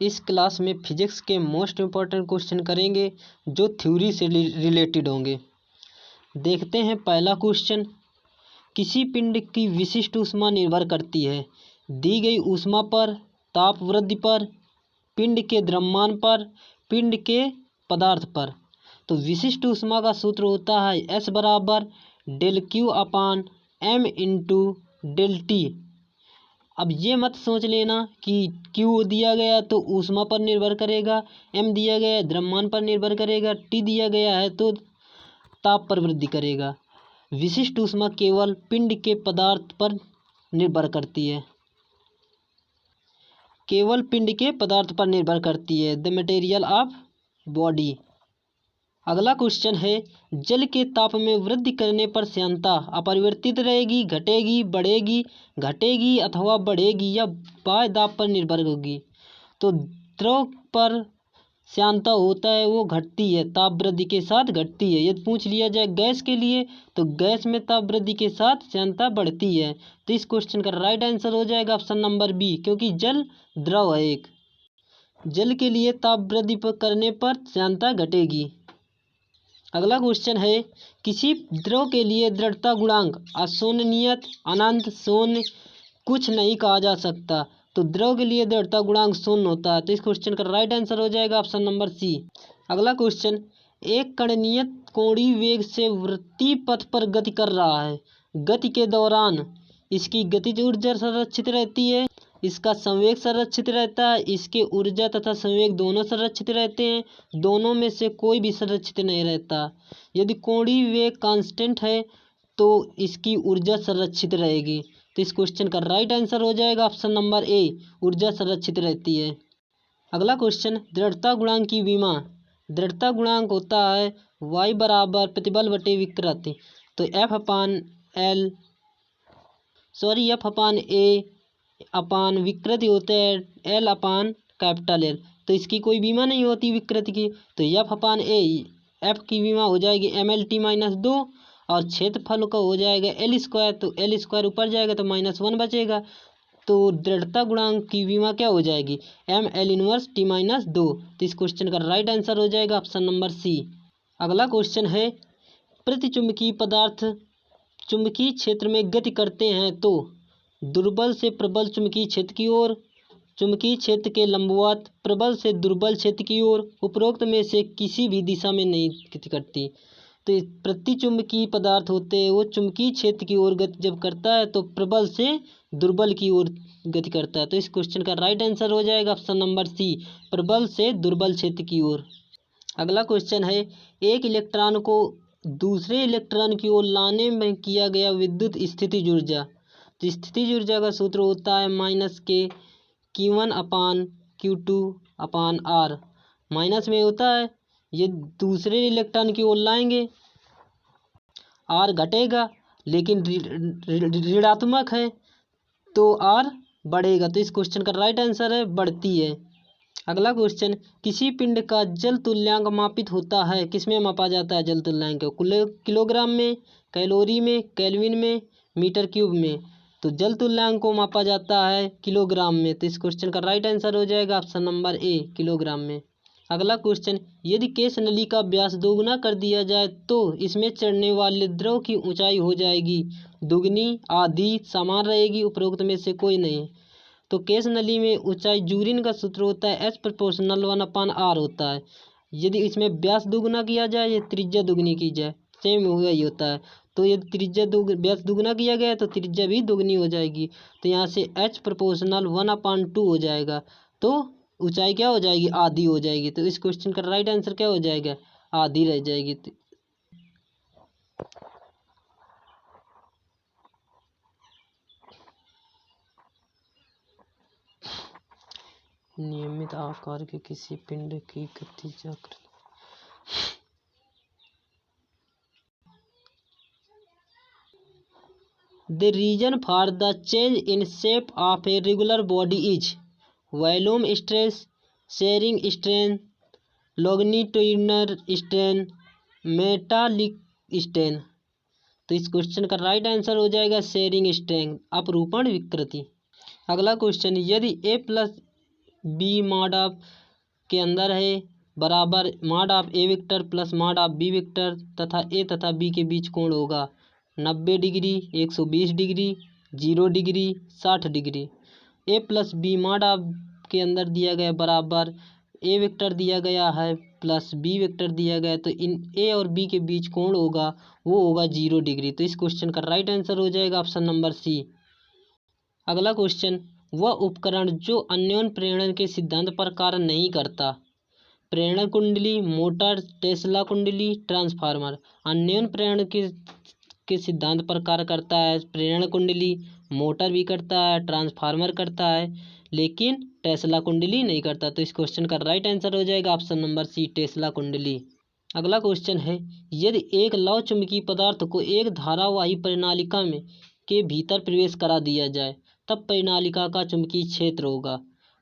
इस क्लास में फिजिक्स के मोस्ट इम्पॉर्टेंट क्वेश्चन करेंगे जो थ्योरी से रिलेटेड होंगे। देखते हैं पहला क्वेश्चन। किसी पिंड की विशिष्ट ऊष्मा निर्भर करती है दी गई ऊष्मा पर, ताप वृद्धि पर, पिंड के द्रव्यमान पर, पिंड के पदार्थ पर। तो विशिष्ट ऊष्मा का सूत्र होता है S बराबर डेल क्यू अपान M इंटू डेल टी। अब ये मत सोच लेना कि Q दिया गया तो ऊष्मा पर निर्भर करेगा, M दिया गया है द्रव्यमान पर निर्भर करेगा, T दिया गया है तो ताप पर वृद्धि करेगा। विशिष्ट ऊष्मा केवल पिंड के पदार्थ पर निर्भर करती है, केवल पिंड के पदार्थ पर निर्भर करती है, द मटेरियल ऑफ बॉडी। अगला क्वेश्चन है, जल के ताप में वृद्धि करने पर श्यानता अपरिवर्तित रहेगी, घटेगी, बढ़ेगी, घटेगी अथवा बढ़ेगी या बाह्य दाब पर निर्भर होगी। तो द्रव पर श्यानता होता है वो घटती है, ताप वृद्धि के साथ घटती है। यदि पूछ लिया जाए गैस के लिए तो गैस में ताप वृद्धि के साथ श्यानता बढ़ती है। तो इस क्वेश्चन का राइट आंसर हो जाएगा ऑप्शन नंबर बी, क्योंकि जल द्रव है एक। जल के लिए ताप वृद्धि करने पर श्यानता घटेगी। अगला क्वेश्चन है, किसी द्रव के लिए दृढ़ता गुणांक अशून्यत, अनंत, शून्य कुछ नहीं कहा जा सकता। तो द्रव के लिए दृढ़ता गुणांक शून्य होता है। तो इस क्वेश्चन का राइट आंसर हो जाएगा ऑप्शन नंबर सी। अगला क्वेश्चन, एक कण नियत कोणीय वेग से वृत्तीय पथ पर गति कर रहा है। गति के दौरान इसकी गतिज ऊर्जा संरक्षित रहती है, इसका संवेग संरक्षित रहता है, इसके ऊर्जा तथा संवेग दोनों संरक्षित रहते हैं, दोनों में से कोई भी संरक्षित नहीं रहता। यदि कोणीय वेग कांस्टेंट है तो इसकी ऊर्जा संरक्षित रहेगी। तो इस क्वेश्चन का राइट आंसर हो जाएगा ऑप्शन नंबर ए, ऊर्जा संरक्षित रहती है। अगला क्वेश्चन, दृढ़ता गुणांक की विमा। दृढ़ता गुणांक होता है y बराबर प्रतिबल बटे विकृति। तो एफ अपान ए अपान विकृति होते हैं L अपान कैपिटल L। तो इसकी कोई बीमा नहीं होती विकृति की। तो एफ अपान ए, एफ की बीमा हो जाएगी MLT-2 और क्षेत्रफल का हो जाएगा L स्क्वायर। तो L स्क्वायर ऊपर जाएगा तो -1 बचेगा। तो दृढ़ता गुणांक की विमा क्या हो जाएगी ML इनवर्स T-2। तो इस क्वेश्चन का राइट आंसर हो जाएगा ऑप्शन नंबर सी। अगला क्वेश्चन है, प्रतिचुंबकीय पदार्थ चुंबकीय क्षेत्र में गति करते हैं तो दुर्बल से प्रबल चुंबकीय क्षेत्र की ओर, चुंबकीय क्षेत्र के लंबवत, प्रबल से दुर्बल क्षेत्र की ओर, उपरोक्त में से किसी भी दिशा में नहीं गति करती। तो प्रतिचुंबकीय पदार्थ होते हैं वो चुंबकीय क्षेत्र की ओर गति जब करता है तो प्रबल से दुर्बल की ओर गति करता है। तो इस क्वेश्चन का राइट आंसर हो जाएगा ऑप्शन नंबर सी, प्रबल से दुर्बल क्षेत्र की ओर। अगला क्वेश्चन है, एक इलेक्ट्रॉन को दूसरे इलेक्ट्रॉन की ओर लाने में किया गया विद्युत स्थितिज ऊर्जा। तो स्थितिज ऊर्जा का सूत्र होता है -k Q1 अपान Q2 अपान R। माइनस में होता है ये दूसरे इलेक्ट्रॉन की ओर लाएंगे, R घटेगा, लेकिन ऋणात्मक है तो R बढ़ेगा। तो इस क्वेश्चन का राइट आंसर है बढ़ती है। अगला क्वेश्चन, किसी पिंड का जल तुल्यांक मापित होता है, किसमें मापा जाता है जल तुल्यांक? किलोग्राम में, कैलोरी में, केल्विन में, मीटर क्यूब में। तो जल तुल्यांक को मापा जाता है किलोग्राम में। तो इस क्वेश्चन का राइट आंसर हो जाएगा ऑप्शन नंबर ए, किलोग्राम में। अगला क्वेश्चन, यदि केस नली का व्यास दोगुना कर दिया जाए तो इसमें चढ़ने वाले द्रव की ऊंचाई हो जाएगी दुगनी, आधी, समान रहेगी, उपरोक्त में से कोई नहीं। तो केस नली में ऊंचाई जूरिन का सूत्र होता है H प्रोपोर्शनल 1/R होता है। यदि इसमें व्यास दुगुना किया जाए या त्रिज्या दुगनी की जाए, सेम वही होता है। तो यदि व्यास दुगुना किया गया तो त्रिज्या भी दुगनी हो जाएगी। तो यहाँ से H प्रोपोर्शनल 1/2 हो जाएगा। तो ऊंचाई क्या हो जाएगी आधी हो जाएगी। तो इस क्वेश्चन का राइट आंसर क्या हो जाएगा आधी रह जाएगी। नियमित आकार के किसी पिंड की गतिज आकृति। The reason for the change in shape of a regular body is volume stress, shearing strain, longitudinal strain, metallic strain। तो इस क्वेश्चन का राइट आंसर हो जाएगा शेयरिंग स्ट्रेन, अपरूपण विकृति। अगला क्वेश्चन, यदि A+ बी मॉड ऑफ के अंदर है बराबर mod of A vector plus mod of B vector तथा ए तथा बी के बीच कोण होगा 90 degree, 120 degree, 0 degree, 60 degree. A plus B mod of के अंदर दिया गया बराबर ए वेक्टर दिया गया है प्लस बी वेक्टर दिया गया, तो इन ए और बी के बीच कोण होगा वो होगा 0 डिग्री। तो इस क्वेश्चन का राइट आंसर हो जाएगा ऑप्शन नंबर सी। अगला क्वेश्चन, वह उपकरण जो अन्योन्य प्रेरण के सिद्धांत पर कार्य नहीं करता। प्रेरण कुंडली, मोटर, टेस्ला कुंडली, ट्रांसफार्मर। अन्योन्य प्रेरण के सिद्धांत पर कार्य करता है प्रेरण कुंडली, मोटर भी करता है, ट्रांसफार्मर करता है, लेकिन टेस्ला कुंडली नहीं करता। तो इस क्वेश्चन का राइट आंसर हो जाएगा ऑप्शन नंबर सी, टेस्ला कुंडली। अगला क्वेश्चन है, यदि एक लौह चुंबकीय पदार्थ को एक धारावाही परिनालिका में के भीतर प्रवेश करा दिया जाए तब परिनालिका का चुंबकीय क्षेत्र होगा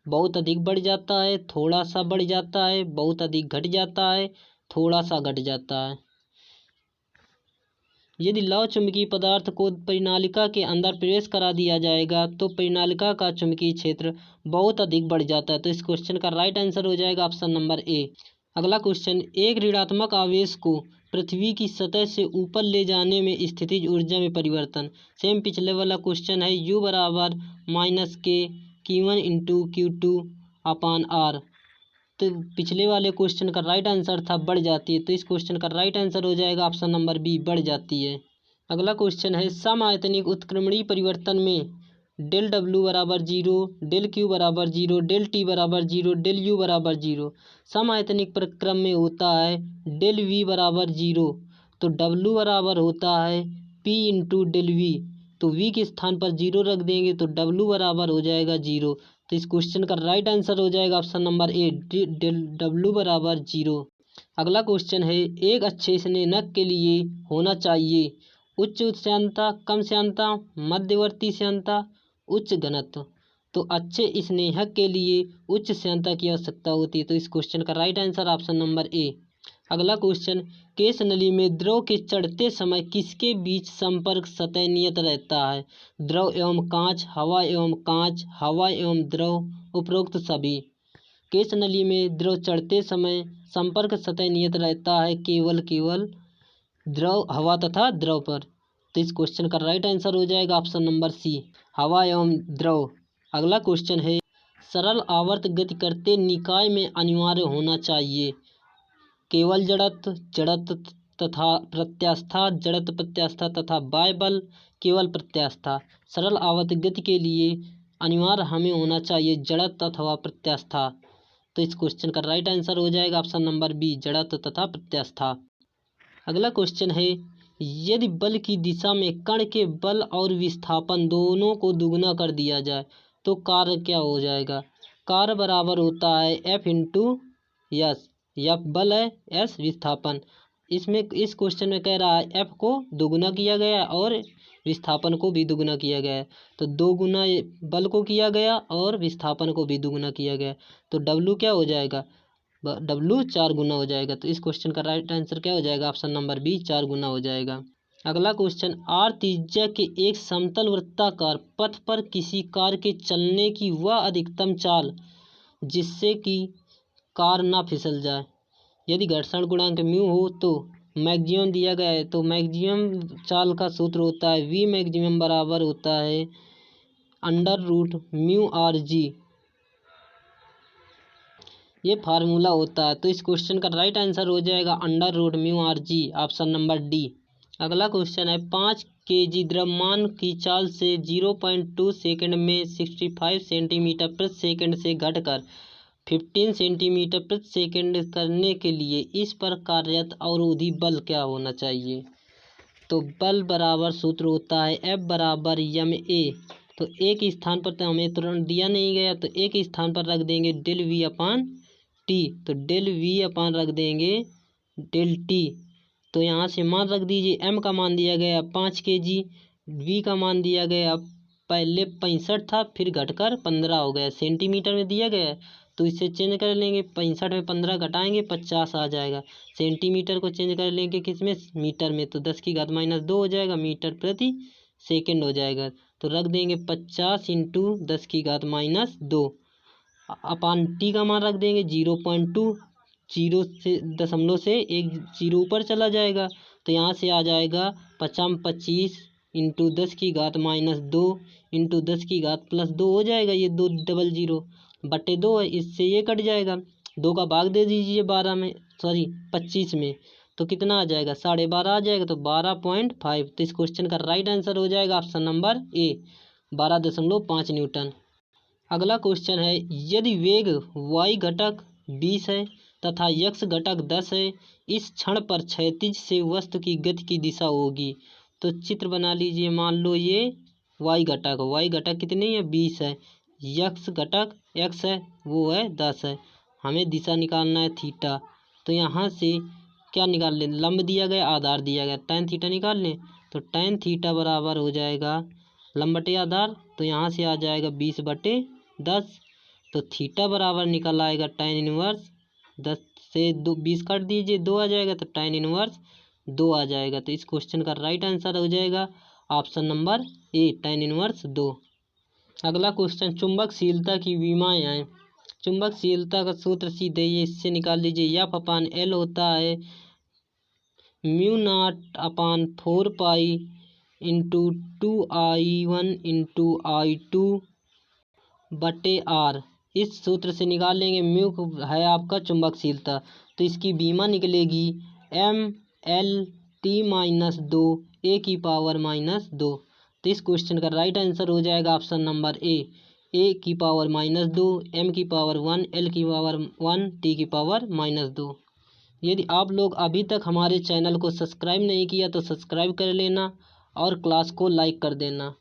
बहुत अधिक बढ़ जाता है, थोड़ा सा बढ़ जाता है, बहुत अधिक घट जाता है, थोड़ा सा घट जाता है। यदि लौह चुंबकीय पदार्थ को परिनालिका के अंदर प्रवेश करा दिया जाएगा तो परिनालिका का चुंबकीय क्षेत्र बहुत अधिक बढ़ जाता है। तो इस क्वेश्चन का राइट आंसर हो जाएगा ऑप्शन नंबर ए। अगला क्वेश्चन, एक ऋणात्मक आवेश को पृथ्वी की सतह से ऊपर ले जाने में स्थितिज ऊर्जा में परिवर्तन। सेम पिछले वाला क्वेश्चन है, U बराबर माइनस के Q1 इंटू Q2 अपान R। तो पिछले वाले क्वेश्चन का राइट आंसर था बढ़ जाती है, तो इस क्वेश्चन का राइट आंसर हो जाएगा ऑप्शन नंबर बी, बढ़ जाती है। अगला क्वेश्चन है, समआयतनिक उत्क्रमणीय परिवर्तन में डेल डब्ल्यू बराबर 0, डेल क्यू बराबर 0, डेल टी बराबर 0, डेल यू बराबर 0। समआयतनिक प्रक्रम में होता है डेल वी बराबर 0, तो डब्ल्यू बराबर होता है पी इंटू डेल वी, तो वी के स्थान पर 0 रख देंगे तो डब्ल्यू बराबर हो जाएगा 0। तो इस क्वेश्चन का राइट आंसर हो जाएगा option number A, del W बराबर 0। अगला क्वेश्चन है, एक अच्छे स्नेहक के लिए होना चाहिए उच्च श्यानता, कम श्यानता, मध्यवर्ती श्यानता, उच्च घनत्व। तो अच्छे स्नेहक के लिए उच्च श्यानता की आवश्यकता होती है, तो इस क्वेश्चन का राइट आंसर ऑप्शन नंबर ए। अगला क्वेश्चन, केश नली में द्रव के चढ़ते समय किसके बीच संपर्क सतह नियत रहता है। द्रव एवं कांच, हवा एवं कांच, हवा एवं द्रव, उपरोक्त सभी। केश नली में द्रव चढ़ते समय संपर्क सतह नियत रहता है केवल द्रव, हवा तथा द्रव पर। तो इस क्वेश्चन का राइट आंसर हो जाएगा ऑप्शन नंबर सी, हवा एवं द्रव। अगला क्वेश्चन है, सरल आवर्त गति करते निकाय में अनिवार्य होना चाहिए केवल जड़त्व, जड़त्व तथा प्रत्यास्था, जड़त्व प्रत्यास्था तथा बाह्य बल, केवल प्रत्यास्था। सरल आवर्त गति के लिए अनिवार्य हमें होना चाहिए जड़त्व अथवा प्रत्यास्था। तो इस क्वेश्चन का राइट आंसर हो जाएगा ऑप्शन नंबर बी, जड़त्व तथा प्रत्यास्था। अगला क्वेश्चन है, यदि बल की दिशा में कण के बल और विस्थापन दोनों को दुगना कर दिया जाए तो कार्य क्या हो जाएगा। कार्य बराबर होता है F इंटू यस, F बल है, S विस्थापन। इसमें इस क्वेश्चन में कह रहा है F को दोगुना किया गया है और विस्थापन को भी दुगुना किया गया है, तो 2 गुना बल को किया गया और विस्थापन को भी दुगुना किया गया, तो W क्या हो जाएगा, W 4 गुना हो जाएगा। तो इस क्वेश्चन का राइट आंसर क्या हो जाएगा ऑप्शन नंबर बी, 4 गुना हो जाएगा। अगला क्वेश्चन, आर त्रिज्या के एक समतल वृत्ताकार पथ पर किसी कार के चलने की वह अधिकतम चाल जिससे कि कार ना फिसल जाए। यदि घर्षण गुणांक म्यू हो तो मैक्सिमम दिया गया है, तो मैक्सिमम चाल का सूत्र होता है वी मैक्सिमम बराबर होता है under root mu R G, ये फार्मूला होता है। तो इस क्वेश्चन का राइट आंसर हो जाएगा under root mu R G, option number D. अगला क्वेश्चन है, 5 kg द्रव्यमान की चाल से 0.2 सेकंड में 65 सेंटीमीटर प्रति सेकंड से घटकर 15 सेंटीमीटर प्रति सेकंड करने के लिए इस पर कार्यरत अवरोधी बल क्या होना चाहिए। तो बल बराबर सूत्र होता है F बराबर ma। तो एक स्थान पर तो हमें तुरंत दिया नहीं गया, तो एक स्थान पर रख देंगे डेल वी अपान टी, तो डेल वी अपान रख देंगे डेल टी। तो यहाँ से मान रख दीजिए, M का मान दिया गया 5 kg, V का मान दिया गया पहले 65 था फिर घटकर 15 हो गया, सेंटीमीटर में दिया गया है तो इसे चेंज कर लेंगे, 65 में 15 घटाएंगे 50 आ जाएगा। सेंटीमीटर को चेंज कर लेंगे किस में, मीटर में, तो 10 की घात -2 हो जाएगा, मीटर प्रति सेकंड हो जाएगा। तो रख देंगे 50 इंटू 10 की घात -2, अपान टी का मान रख देंगे 0.2, जीरो से दशमलव से एक जीरो ऊपर चला जाएगा तो यहाँ से आ जाएगा 25 इंटू 10⁻²- 2 इंटू 10⁻+2 हो जाएगा। ये 2 डबल जीरो बटे 2 है, इससे ये कट जाएगा। 2 का भाग दे दीजिए 25 में तो कितना आ जाएगा 12.5 आ जाएगा तो 12.5। तो इस क्वेश्चन का राइट आंसर हो जाएगा ऑप्शन नंबर ए 12.5 न्यूटन। अगला क्वेश्चन है यदि वेग y घटक 20 है तथा x घटक 10 है, इस क्षण पर क्षैतिज से वस्तु की गति की दिशा होगी। तो चित्र बना लीजिए। मान लो ये y घटक कितनी है 20 है, x घटक x है वो है 10 है, हमें दिशा निकालना है थीटा। तो यहाँ से क्या निकाल लें, लंब दिया गया आधार दिया गया, tan थीटा निकाल लें। तो tan थीटा बराबर हो जाएगा लंब बटे आधार, तो यहाँ से आ जाएगा 20/10। तो थीटा बराबर निकल आएगा tan इनवर्स 10 से 20 काट दीजिए 2 आ जाएगा तो tan इनवर्स 2 आ जाएगा। तो इस क्वेश्चन का राइट आंसर हो जाएगा ऑप्शन नंबर ए tan इनवर्स 2। अगला क्वेश्चन चुंबकशीलता की विमाएँ। चुंबकशीलता का सूत्र सीधे ये इससे निकाल लीजिए। F/L होता है μ0/4 इंटू 2I1 इंटू I2 बटे R। इस सूत्र से निकालेंगे। म्यू है आपका चुंबकशीलता, तो इसकी विमा निकलेगी ML/T-2 A⁻²। तो इस क्वेश्चन का राइट आंसर हो जाएगा ऑप्शन नंबर ए A⁻², M⁻1, L⁻1, T⁻²। यदि आप लोग अभी तक हमारे चैनल को सब्सक्राइब नहीं किया तो सब्सक्राइब कर लेना और क्लास को लाइक कर देना।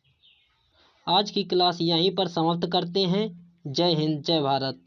आज की क्लास यहीं पर समाप्त करते हैं। जय हिंद, जय भारत।